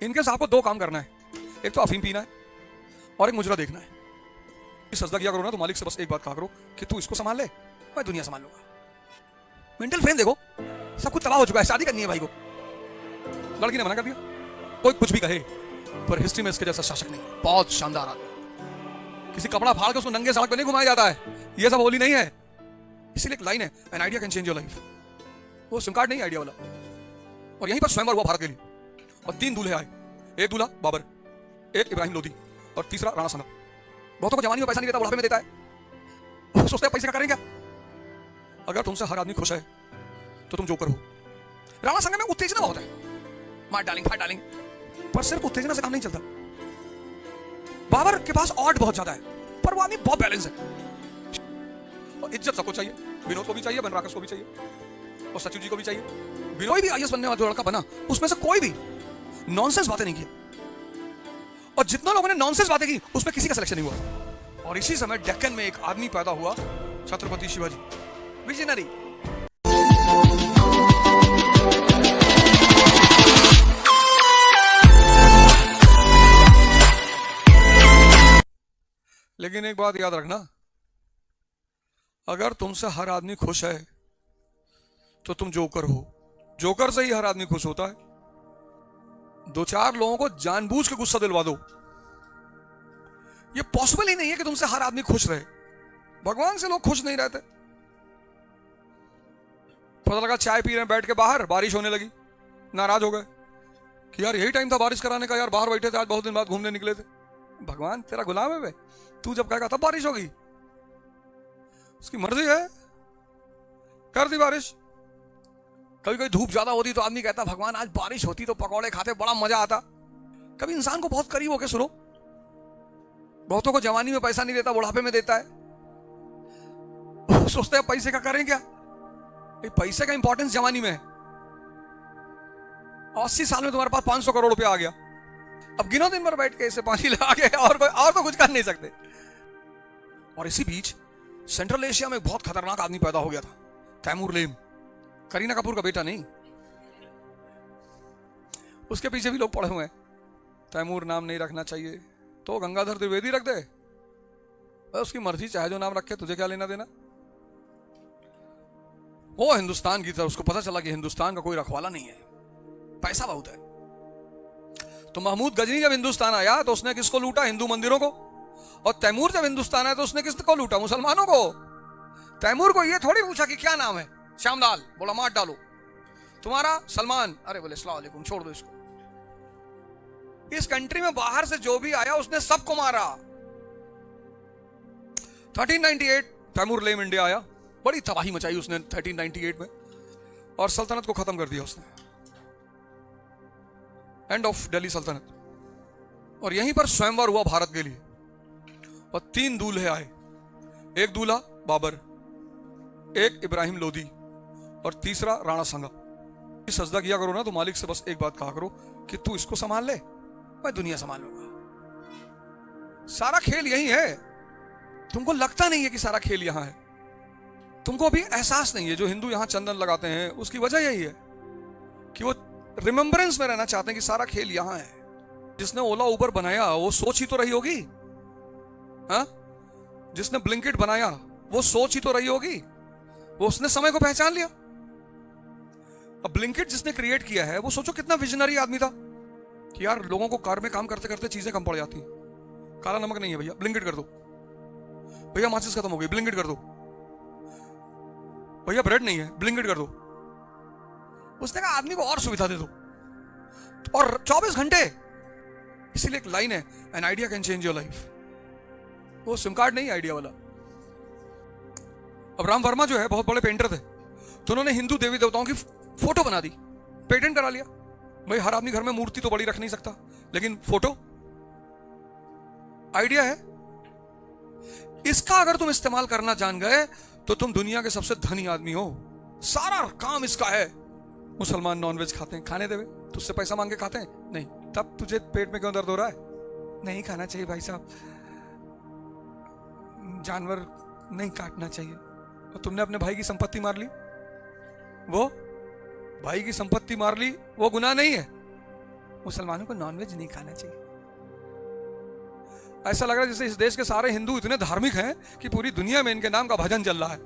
इनके साथ आपको दो काम करना है, एक तो अफीम पीना है और एक मुजरा देखना है। सजदा किया करो ना तो मालिक से बस एक बात कहा करो कि तू इसको संभाल ले, मैं दुनिया संभाल लूंगा। मेंटल फ्रेम देखो, सब कुछ तबाह हो चुका है। शादी करनी है भाई को, लड़की ने मना कर दिया। कोई कुछ भी कहे पर हिस्ट्री में इसके जैसा शासक नहीं, बहुत शानदार आदमी। किसी कपड़ा फाड़ के उसको नंगे सड़क पे नहीं घुमाया जाता है, ये सब होली नहीं है। इसीलिए एक लाइन है, an idea can change your life. वो सिम कार्ड नहीं, आइडिया वाला। और यहीं पर स्वयंवर हुआ भारत के लिए, और 3 दूल्हे आए, एक दूल्हा बाबर, एक इब्राहिम लोदी और तीसरा राणा संगा। बहुतों को जवानी में पैसा नहीं देता, बुढ़ापे में देता है। वो सोचते हैं पैसे का करेंगे क्या? अगर तुमसे हर आदमी खुश है तो तुम जोकर हो। राणा संगा में उत्तेजना बहुत है, मार डालेंगे फाड़ डालेंगे, पर सिर्फ उत्तेजना से काम नहीं चलता। बाबर के पास ऑड बहुत ज्यादा है, पर वो आदमी बहुत बैलेंस है। और इज्जत सबको चाहिए, विनोद को भी चाहिए, बनराकस को भी चाहिए, और सचिव जी को भी चाहिए। विनोद भी आईएएस बनने वाला जो लड़का बना, उसमें से कोई भी नॉनसेंस बातें नहीं की, और जितने लोगों ने नॉनसेंस बातें की उसमें किसी का सिलेक्शन नहीं हुआ। और इसी समय डेक्कन में एक आदमी पैदा हुआ, छत्रपति शिवाजी, विजनरी। लेकिन एक बात याद रखना, अगर तुमसे हर आदमी खुश है तो तुम जोकर हो। जोकर से ही हर आदमी खुश होता है। 2-4 लोगों को जानबूझ के गुस्सा दिलवा दो, ये पॉसिबल ही नहीं है कि तुमसे हर आदमी खुश रहे। भगवान से लोग खुश नहीं रहते। पता लगा चाय पी रहे हैं बैठ के बाहर, बारिश होने लगी, नाराज हो गए कि यार यही टाइम था बारिश कराने का, यार बाहर बैठे थे, आज बहुत दिन बाद घूमने निकले थे। भगवान तेरा गुलाम है बे, तू जब कहेगा तब बारिश होगी, उसकी मर्जी है, कर दी बारिश। कभी कभी धूप ज्यादा होती तो आदमी कहता भगवान आज बारिश होती तो पकौड़े खाते बड़ा मजा आता। कभी इंसान को बहुत करीब होके सुनो, बहुतों को जवानी में पैसा नहीं देता, बुढ़ापे में देता है। सोचते हैं पैसे का करें क्या? पैसे का इंपॉर्टेंस जवानी में है। 80 साल में तुम्हारे पास 500 करोड़ रुपया आ गया, अब गिनो दिन भर बैठ के इसे पानी लगा के, और तो कुछ कर नहीं सकते। और इसी बीच सेंट्रल एशिया में एक बहुत खतरनाक आदमी पैदा हो गया था, तैमूर लेम। करीना कपूर का बेटा नहीं, उसके पीछे भी लोग पड़े हुए हैं। तैमूर नाम नहीं रखना चाहिए तो गंगाधर द्विवेदी रख दे, उसकी मर्जी, चाहे जो नाम रखे, तुझे क्या लेना देना। वो हिंदुस्तान की तरफ, उसको पता चला कि हिंदुस्तान का कोई रखवाला नहीं है, पैसा बहुत है। तो महमूद गजनी जब हिंदुस्तान आया तो उसने किसको लूटा? हिंदू मंदिरों को। और तैमूर जब हिंदुस्तान आया तो उसने किसको लूटा? मुसलमानों को। तैमूर को ये थोड़ी पूछा कि क्या नाम है, श्यामलाल, बोला मार डालो। तुम्हारा? सलमान, अरे बोले अस्सलाम वालेकुम, छोड़ दो इसको। इस कंट्री में बाहर से जो भी आया उसने सबको मारा। 1398 तैमूर लेम इंडिया आया, बड़ी तबाही मचाई उसने 1398 में, और सल्तनत को खत्म कर दिया उसने। एंड ऑफ दिल्ली सल्तनत। और यहीं पर स्वयंवर हुआ भारत के लिए, और 3 दूल्हे आए, एक दूल्हा बाबर, एक इब्राहिम लोदी और तीसरा राणा संगा। सजदा किया करो ना तो मालिक से बस एक बात कहा करो कि तू इसको संभाल ले, मैं दुनिया संभाल लूंगा। सारा खेल यही है। तुमको लगता नहीं है कि सारा खेल यहां है, तुमको अभी एहसास नहीं है। जो हिंदू यहां चंदन लगाते हैं उसकी वजह यही है कि वो रिमेंबरेंस में रहना चाहते हैं कि सारा खेल यहां है। जिसने ओला उबर बनाया वो सोच ही तो रही होगी, हाँ? जिसने ब्लिंकिट बनाया वो सोच ही तो रही होगी, वो उसने समय को पहचान लिया। अब ब्लिंकिट जिसने क्रिएट किया है वो सोचो कितना विजनरी आदमी था कि यार लोगों को कार में काम करते करते चीजें कम पड़ जाती हैं। काला नमक नहीं है भैया, ब्लिंकिट कर दो। भैया माचिस खत्म हो गई, ब्लिंकिट कर दो। भैया ब्रेड नहीं है, ब्लिंकिट कर दो। उसने कहा आदमी को और सुविधा दे दो, और 24 घंटे। इसीलिए एक लाइन है, an idea can change your life. वो सिम कार्ड नहीं, आइडिया वाला। अब राम वर्मा जो है बहुत बड़े पेंटर थे, तो उन्होंने हिंदू देवी देवताओं की फोटो बना दी, पेटेंट करा लिया। भाई हर आदमी घर में मूर्ति तो बड़ी रख नहीं सकता, लेकिन फोटो आइडिया है। इसका अगर तुम इस्तेमाल करना जान गए तो तुम दुनिया के सबसे धनी आदमी हो। सारा काम इसका है। मुसलमान नॉनवेज खाते हैं, खाने देवे, तुझसे पैसा मांग के खाते हैं नहीं, तब तुझे पेट में क्यों दर्द हो रहा है? नहीं खाना चाहिए भाई साहब, जानवर नहीं काटना चाहिए। और तुमने अपने भाई की संपत्ति मार ली, वो भाई की संपत्ति मार ली, वो गुनाह नहीं है, मुसलमानों को नॉनवेज नहीं खाना चाहिए। ऐसा लग रहा है जैसे इस देश के सारे हिंदू इतने धार्मिक हैं कि पूरी दुनिया में इनके नाम का भजन चल रहा है।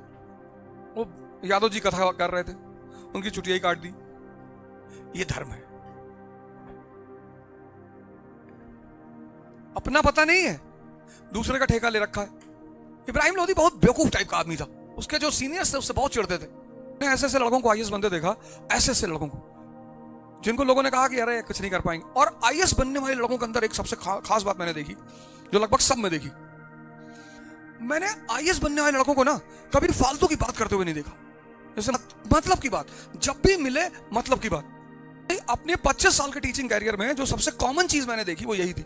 वो यादव जी कथा कर रहे थे, उनकी चुटिया ही काट दी। ये धर्म है, अपना पता नहीं है, दूसरे का ठेका ले रखा है। इब्राहिम लोधी बहुत बेवकूफ टाइप का आदमी था। उसके जो सीनियर्स थे उससे बहुत चिढ़ते थे। मैंने ऐसे ऐसे लड़कों को आईएएस बनते देखा, ऐसे ऐसे लड़कों को जिनको लोगों ने कहा कि अरे कुछ नहीं कर पाएंगे। और आईएएस बनने वाले लड़कों के अंदर एक सबसे खास बात मैंने देखी, जो लगभग सब में देखी। मैंने आईएएस बनने वाले लड़कों को ना कभी फालतू की बात करते हुए नहीं देखा। जैसे मतलब की बात, जब भी मिले मतलब की बात। अपने 25 साल के टीचिंग कैरियर में जो सबसे कॉमन चीज मैंने देखी वो यही थी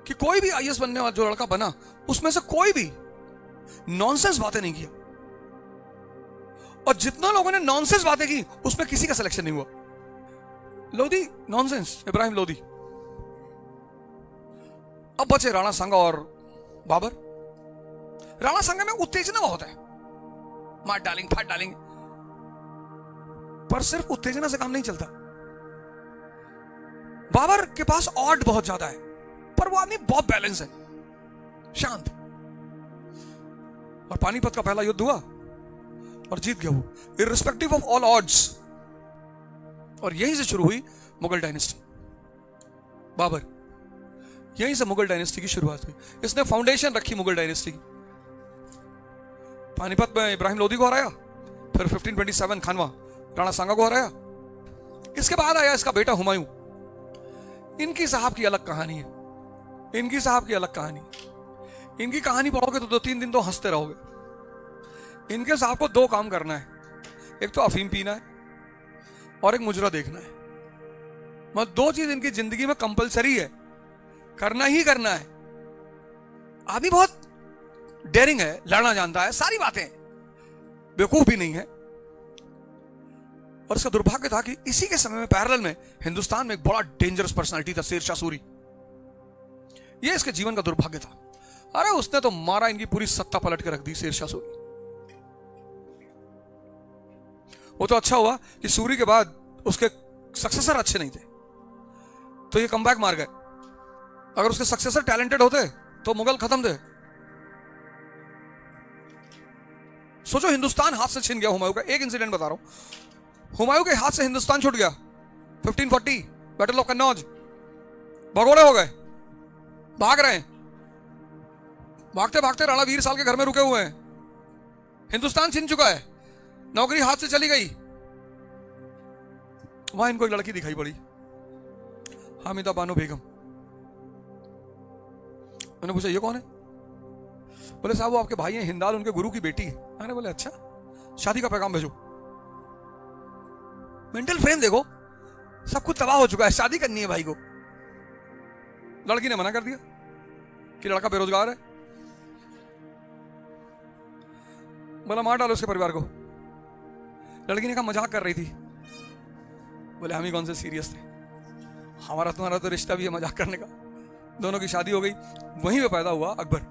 कि कोई भी आईएएस बनने वाला जो लड़का बना, उसमें से कोई भी नॉनसेंस बातें नहीं किया। और जितना लोगों ने नॉनसेंस बातें की उसमें किसी का सिलेक्शन नहीं हुआ। लोधी नॉनसेंस, इब्राहिम लोधी। अब बचे राणा सांगा और बाबर। राणा सांगा में उत्तेजना बहुत है, मार डालेंगे फाड़ डालेंगे, पर सिर्फ उत्तेजना से काम नहीं चलता। बाबर के पास ऑड बहुत ज्यादा है, पर वो आदमी बहुत बैलेंस है, शांत। और पानीपत का पहला युद्ध हुआ और जीत गया वो, इररिस्पेक्टिव ऑफ ऑल ऑड्स। और यहीं से शुरू हुई मुगल डायनेस्टी। बाबर, यहीं से मुगल डायनेस्टी की शुरुआत हुई। इसने फाउंडेशन रखी मुगल डायनेस्टी की। पानीपत में इब्राहिम लोधी को हराया, फिर 1527 खानवा राणा सांगा को हराया। इसके बाद आया इसका बेटा हुमायूं। इनकी साहब की अलग कहानी है, इनकी साहब की अलग कहानी। इनकी कहानी पढ़ोगे तो 2-3 दिन तो हंसते रहोगे। इनके साहब को 2 काम करना है, एक तो अफीम पीना है और एक मुजरा देखना है। मतलब 2 चीज इनकी जिंदगी में कंपलसरी है, करना ही करना है। आदमी बहुत डेयरिंग है, लड़ना जानता है, सारी बातें, बेवकूफ भी नहीं है। और इसका दुर्भाग्य था कि इसी के समय में पैरेलल में हिंदुस्तान में एक बड़ा डेंजरस पर्सनालिटी था, शेरशाह सूरी। यह इसके जीवन का दुर्भाग्य था। अरे उसने तो मारा, इनकी पूरी सत्ता पलट के रख दी शेरशाह सूरी। वो तो अच्छा हुआ कि सूरी के बाद उसके सक्सेसर अच्छे नहीं थे, तो ये कमबैक मार गए। अगर उसके सक्सेसर टैलेंटेड होते तो मुगल खत्म थे। सोचो, हिंदुस्तान हाथ से छिन गया हुमायूं का। एक इंसिडेंट बता रहा हूं, हुमायूं के हाथ से हिंदुस्तान छूट गया। 1540 बैटल ऑफ कन्नौज, भगोड़े हो गए, भाग रहे हैं। भागते भागते राणा वीर साल के घर में रुके हुए हैं। हिंदुस्तान छिन चुका है, नौकरी हाथ से चली गई। वहां इनको एक लड़की दिखाई पड़ी, हामिदा बानो बेगम। मैंने पूछा ये कौन है? बोले साहब वो आपके भाई हैं हिंदाल, उनके गुरु की बेटी है। मैंने बोले अच्छा, शादी का पैगाम भेजो। मेंटल फ्रेम देखो, सब कुछ तबाह हो चुका है, शादी करनी है भाई को। लड़की ने मना कर दिया कि लड़का बेरोजगार है। बोला मार डालो उसके परिवार को। लड़की ने कहा मजाक कर रही थी। बोले हम ही कौन से सीरियस थे, हमारा तुम्हारा तो रिश्ता भी है मजाक करने का। दोनों की शादी हो गई। वहीं पे पैदा हुआ अकबर।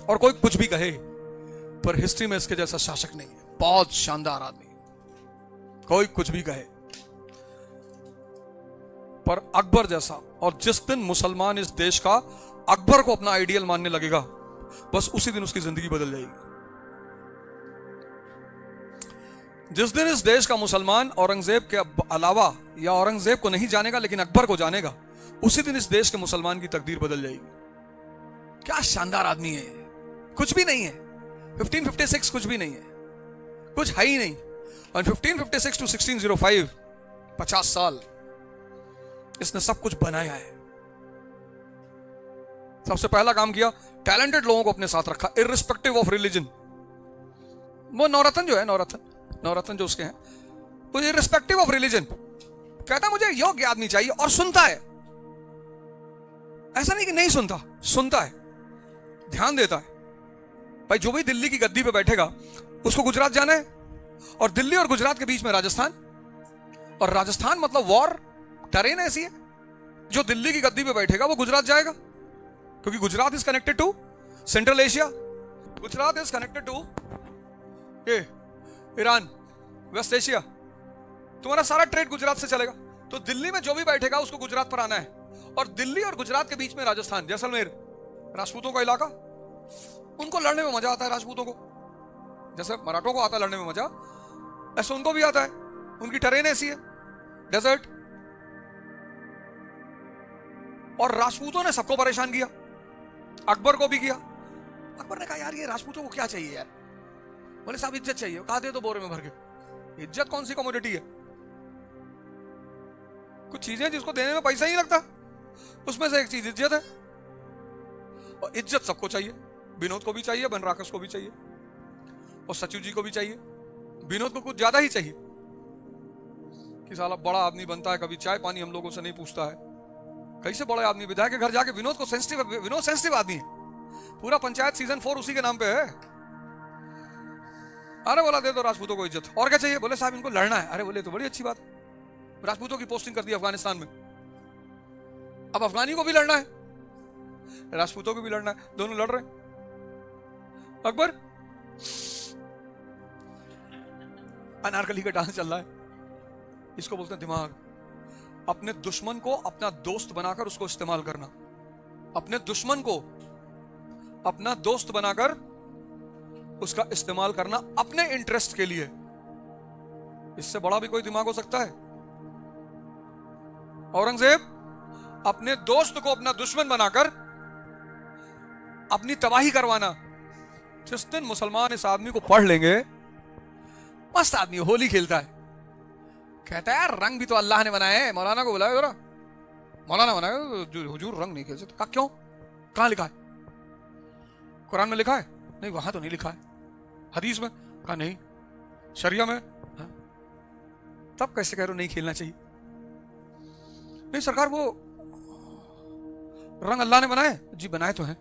और कोई कुछ भी कहे, पर हिस्ट्री में इसके जैसा शासक नहीं है, बहुत शानदार आदमी। कोई कुछ भी कहे, पर अकबर जैसा। और जिस दिन मुसलमान इस देश का अकबर को अपना आइडियल मानने लगेगा, बस उसी दिन उसकी जिंदगी बदल जाएगी। जिस दिन इस देश का मुसलमान औरंगजेब के अलावा, या औरंगजेब को नहीं जानेगा लेकिन अकबर को जानेगा, उसी दिन इस देश के मुसलमान की तकदीर बदल जाएगी। क्या शानदार आदमी है, कुछ भी नहीं है। 1556 कुछ भी नहीं है, कुछ है ही नहीं। और 1556 to 1605 50 साल इसने सब कुछ बनाया है। सबसे पहला काम किया, टैलेंटेड लोगों को अपने साथ रखा, इररिस्पेक्टिव ऑफ रिलीजन। वो नवरत्न जो है, नवरत्न जो उसके हैं, वो इररिस्पेक्टिव ऑफ रिलीजन कहता मुझे योग्य आदमी चाहिए, और सुनता है। ऐसा नहीं कि नहीं सुनता, सुनता है, ध्यान देता है। भाई जो भी दिल्ली की गद्दी पे बैठेगा उसको गुजरात जाना है, और दिल्ली और गुजरात के बीच में राजस्थान, और राजस्थान मतलब वॉर, टरेन ऐसी है। जो दिल्ली की गद्दी पे बैठेगा वो गुजरात जाएगा, क्योंकि Gujarat is connected to central Asia, Gujarat is connected to Iran, west Asia. तुम्हारा सारा ट्रेड गुजरात से चलेगा। तो दिल्ली में जो भी बैठेगा उसको गुजरात पर आना है, और दिल्ली और गुजरात के बीच में राजस्थान, जैसलमेर, राजपूतों का इलाका। उनको लड़ने में मजा आता है, राजपूतों को। जैसे मराठों को आता है लड़ने में मजा, ऐसे उनको भी आता है। उनकी टेरेन ऐसी है, डेजर्ट। और राजपूतों ने सबको परेशान किया, अकबर को भी किया। अकबर ने कहा यार ये राजपूतों को क्या चाहिए यार? बोले साहब इज्जत चाहिए। कहा दे तो बोरे में भर के। इज्जत कौन सी कमोडिटी है? कुछ चीजें जिसको देने में पैसा ही लगता, उसमें से एक चीज इज्जत है। और इज्जत सबको चाहिए, विनोद को भी चाहिए, बनराकस को भी चाहिए, और सचिव जी को भी चाहिए। विनोद को कुछ ज्यादा ही चाहिए कि साला बड़ा आदमी बनता है, कभी चाय पानी हम लोगों से नहीं पूछता है। कैसे बड़े आदमी? विधायक के घर जाके विनोद को सेंसिटिव, विनोद सेंसिटिव आदमी है। पूरा पंचायत सीजन 4 उसी के नाम पे है। अरे बोला दे दो राजपूतों को इज्जत, और क्या चाहिए? बोले साहब इनको लड़ना है। अरे बोले तो बड़ी अच्छी बात, राजपूतों की पोस्टिंग कर दी अफगानिस्तान में। अब अफगानी को भी लड़ना है, राजपूतों को भी लड़ना है, दोनों लड़ रहे हैं। अकबर, अनारकली का डांस चल रहा है, इसको बोलते हैं दिमाग। अपने दुश्मन को अपना दोस्त बनाकर उसको इस्तेमाल करना, अपने दुश्मन को अपना दोस्त बनाकर उसका इस्तेमाल करना अपने इंटरेस्ट के लिए। इससे बड़ा भी कोई दिमाग हो सकता है? औरंगजेब अपने दोस्त को अपना दुश्मन बनाकर अपनी तबाही करवाना। जिस दिन मुसलमान इस आदमी को पढ़ लेंगे, मस्त आदमी, होली खेलता है, कहता है यार रंग भी तो अल्लाह ने बनाए हैं। मौलाना को बुलाया जरा, मौलाना बनाया, हुजूर रंग नहीं खेल सकते। कहा क्यों? कहां लिखा है? कुरान में लिखा है? नहीं वहां तो नहीं लिखा है। हदीस में? कहा नहीं। शरिया में? हाँ। तब कैसे कह रहे हो नहीं खेलना चाहिए? नहीं सरकार वो रंग अल्लाह ने बनाए। जी बनाए तो हैं।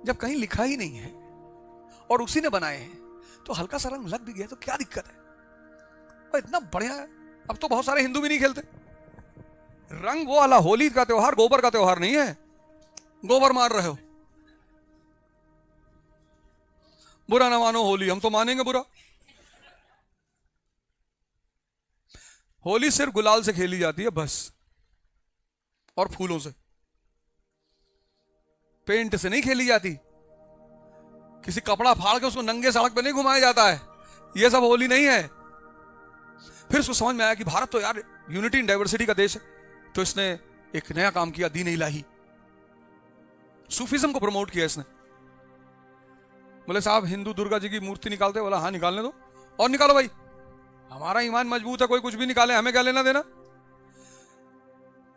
जब कहीं लिखा ही नहीं है और उसी ने बनाए हैं, तो हल्का सा रंग लग भी गया तो क्या दिक्कत है? और इतना बढ़िया है। अब तो बहुत सारे हिंदू भी नहीं खेलते रंग। वो वाला होली का त्योहार गोबर का त्योहार नहीं है। गोबर मार रहे हो, बुरा ना मानो होली, हम तो मानेंगे बुरा। होली सिर्फ गुलाल से खेली जाती है बस, और फूलों से, पेंट से नहीं खेली जाती। किसी कपड़ा फाड़ के उसको नंगे सड़क पे नहीं घुमाया जाता है। ये सब होली नहीं है। फिर उसको समझ में आया कि भारत तो यार यूनिटी इन डाइवर्सिटी का देश है, तो इसने एक नया काम किया, दीन इलाही, सूफिज्म को प्रमोट किया इसने। बोले साहब हिंदू दुर्गा जी की मूर्ति निकालते? बोला हाँ निकालने दो, और निकालो भाई, हमारा ईमान मजबूत है, कोई कुछ भी निकाले, हमें क्या लेना देना।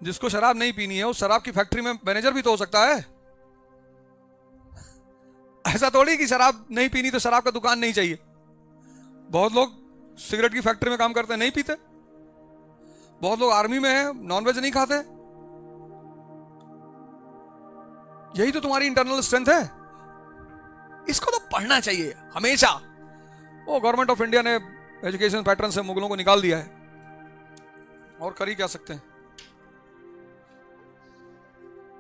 जिसको शराब नहीं पीनी है उस शराब की फैक्ट्री में मैनेजर भी तो हो सकता है। ऐसा थोड़ी कि शराब नहीं पीनी तो शराब का दुकान नहीं चाहिए। बहुत लोग सिगरेट की फैक्ट्री में काम करते हैं, नहीं पीते। बहुत लोग आर्मी में हैं, नॉनवेज नहीं खाते। यही तो तुम्हारी इंटरनल स्ट्रेंथ है। इसको तो पढ़ना चाहिए हमेशा। वो गवर्नमेंट ऑफ इंडिया ने एजुकेशन पैटर्न से मुगलों को निकाल दिया है, और कर ही क्या सकते हैं।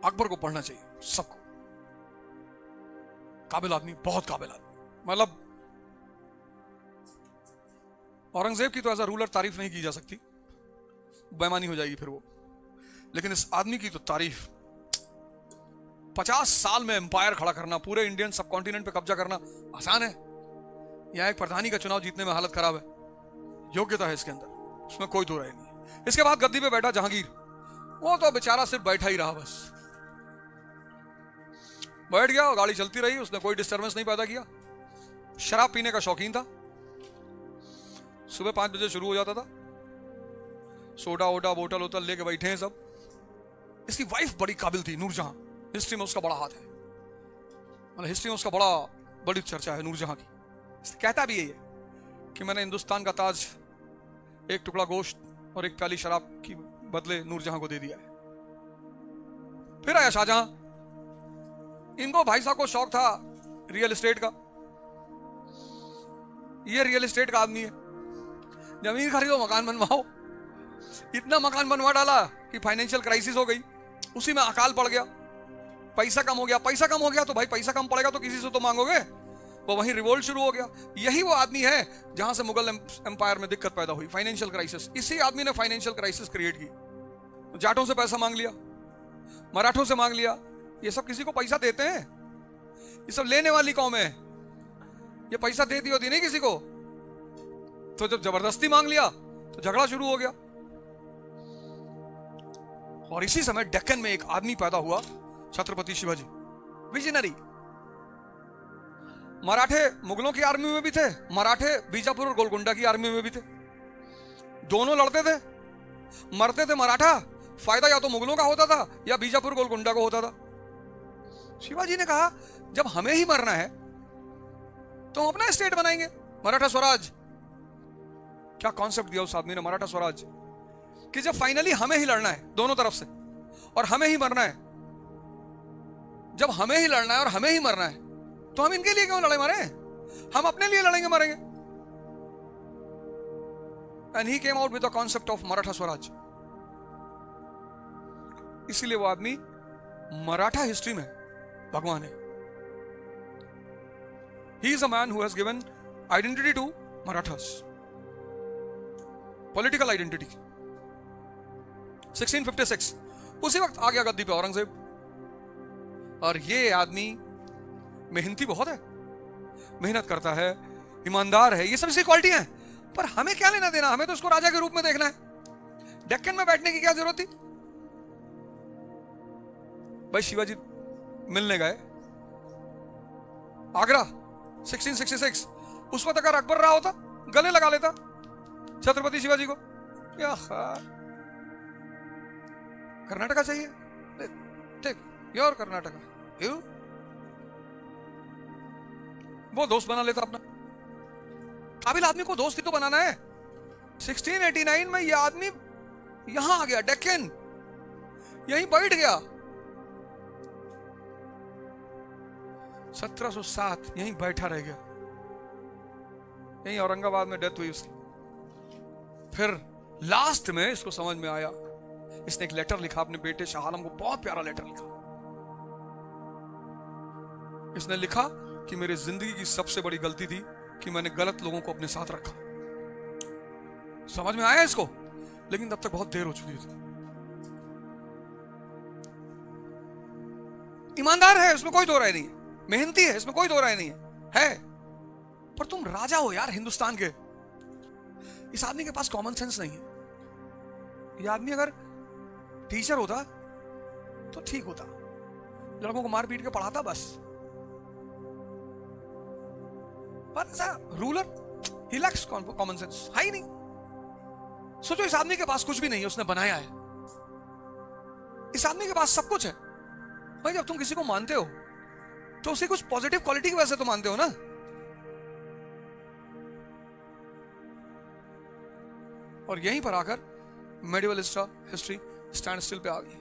अकबर को पढ़ना चाहिए सबको। काबिल आदमी, बहुत काबिल आदमी। मतलब औरंगजेब की तो एज अ रूलर तारीफ नहीं की जा सकती, बेईमानी हो जाएगी फिर वो। लेकिन इस आदमी की तो तारीफ, 50 साल में एम्पायर खड़ा करना, पूरे इंडियन सब कॉन्टिनेंट पे कब्जा करना आसान है। यहां एक प्रधानी का चुनाव जीतने में हालत खराब है। योग्यता है इसके अंदर, उसमें कोई दो राय नहीं। इसके बाद गद्दी पे बैठा जहांगीर, वो तो बेचारा सिर्फ बैठा ही रहा, बस बैठ गया, गाड़ी चलती रही, उसने कोई डिस्टर्बेंस नहीं पैदा किया। शराब पीने का शौकीन था, सुबह 5 बजे शुरू हो जाता था, सोडा वोडा बोतल वोतल लेके बैठे हैं सब। इसकी वाइफ बड़ी काबिल थी, नूरजहां। हिस्ट्री में उसका बड़ा हाथ है, मतलब हिस्ट्री में उसका बड़ी चर्चा है नूरजहां की। कहता भी यही है कि मैंने हिंदुस्तान का ताज एक टुकड़ा गोश्त और एक प्याली शराब की बदले नूरजहां को दे दिया है। फिर आया शाहजहां। इनको भाई साहब को शौक था रियल एस्टेट का। ये रियल एस्टेट का आदमी है, जमीन खरीदो मकान बनवाओ। इतना मकान बनवा डाला कि फाइनेंशियल क्राइसिस हो गई, उसी में अकाल पड़ गया, पैसा कम हो गया। पैसा कम हो गया तो भाई पैसा कम पड़ेगा तो किसी से तो मांगोगे। वो वहीं रिवोल्ट शुरू हो गया। यही वो आदमी है जहां से मुगल एम्पायर में दिक्कत पैदा हुई, फाइनेंशियल क्राइसिस। इसी आदमी ने फाइनेंशियल क्राइसिस क्रिएट की। जाटों से पैसा मांग लिया, मराठों से मांग लिया। ये सब किसी को पैसा देते हैं? ये सब लेने वाली कौम है। ये पैसा देती होती नहीं किसी को। तो जब जबरदस्ती मांग लिया तो झगड़ा शुरू हो गया। और इसी समय डेक्कन में एक आदमी पैदा हुआ, छत्रपति शिवाजी, विजनरी। मराठे मुगलों की आर्मी में भी थे, मराठे बीजापुर और गोलकुंडा की आर्मी में भी थे। दोनों लड़ते थे, मरते थे मराठा। फायदा या तो मुगलों का होता था या बीजापुर गोलकुंडा को होता था। शिवाजी ने कहा जब हमें ही मरना है तो हम अपना स्टेट बनाएंगे, मराठा स्वराज। क्या कॉन्सेप्ट दिया उस आदमी ने, मराठा स्वराज, कि जब फाइनली हमें ही लड़ना है दोनों तरफ से और हमें ही मरना है। जब हमें ही लड़ना है और हमें ही मरना है तो हम इनके लिए क्यों लड़े मरे, हम अपने लिए लड़ेंगे मरेंगे। And he came out with the concept of Maratha Swaraj. इसीलिए वो आदमी मराठा हिस्ट्री में भगवान है। He is a man who has given identity to Marathas, political identity. 1656 उसी वक्त आ गया गद्दी पे औरंगजेब। और ये आदमी मेहनती बहुत है, मेहनत करता है, ईमानदार है, ये सब इसकी क्वालिटी है। पर हमें क्या लेना देना, हमें तो उसको राजा के रूप में देखना है। डेक्कन में बैठने की क्या जरूरत थी? भाई शिवाजी मिलने गए आगरा 1666। उस वक्त अगर अकबर रहा होता गले लगा लेता छत्रपति शिवाजी को। क्या कर्नाटका चाहिए, टेक योर कर्नाटका, यू। वो दोस्त बना लेता अपना। काबिल आदमी को दोस्त ही तो बनाना है। 1689 में ये आदमी यहां आ गया, डेक्कन, यहीं बैठ गया। 1707 यहीं बैठा रह गया, यहीं औरंगाबाद में डेथ हुई उसकी। फिर लास्ट में इसको समझ में आया, इसने एक लेटर लिखा अपने बेटे शाह आलम को, बहुत प्यारा लेटर लिखा। इसने लिखा कि मेरी जिंदगी की सबसे बड़ी गलती थी कि मैंने गलत लोगों को अपने साथ रखा। समझ में आया इसको, लेकिन तब तक बहुत देर हो चुकी थी। ईमानदार है, उसमें कोई दो राय नहीं है, मेहनती है, इसमें कोई दो राय नहीं है। पर तुम राजा हो यार हिंदुस्तान के। इस आदमी के पास कॉमन सेंस नहीं है। ये आदमी अगर टीचर होता तो ठीक होता, लड़कों को मार पीट के पढ़ाता बस। पर ऐसा रूलर, ही लैक्स कॉमन सेंस, है ही नहीं। सोचो इस आदमी के पास कुछ भी नहीं है, उसने बनाया है। इस आदमी के पास सब कुछ है। भाई जब तुम किसी को मानते हो तो उसे कुछ पॉजिटिव क्वालिटी की वजह से तो मानते हो ना। और यहीं पर आकर मेडिवल हिस्ट्री स्टैंड स्टिल पे आ गई।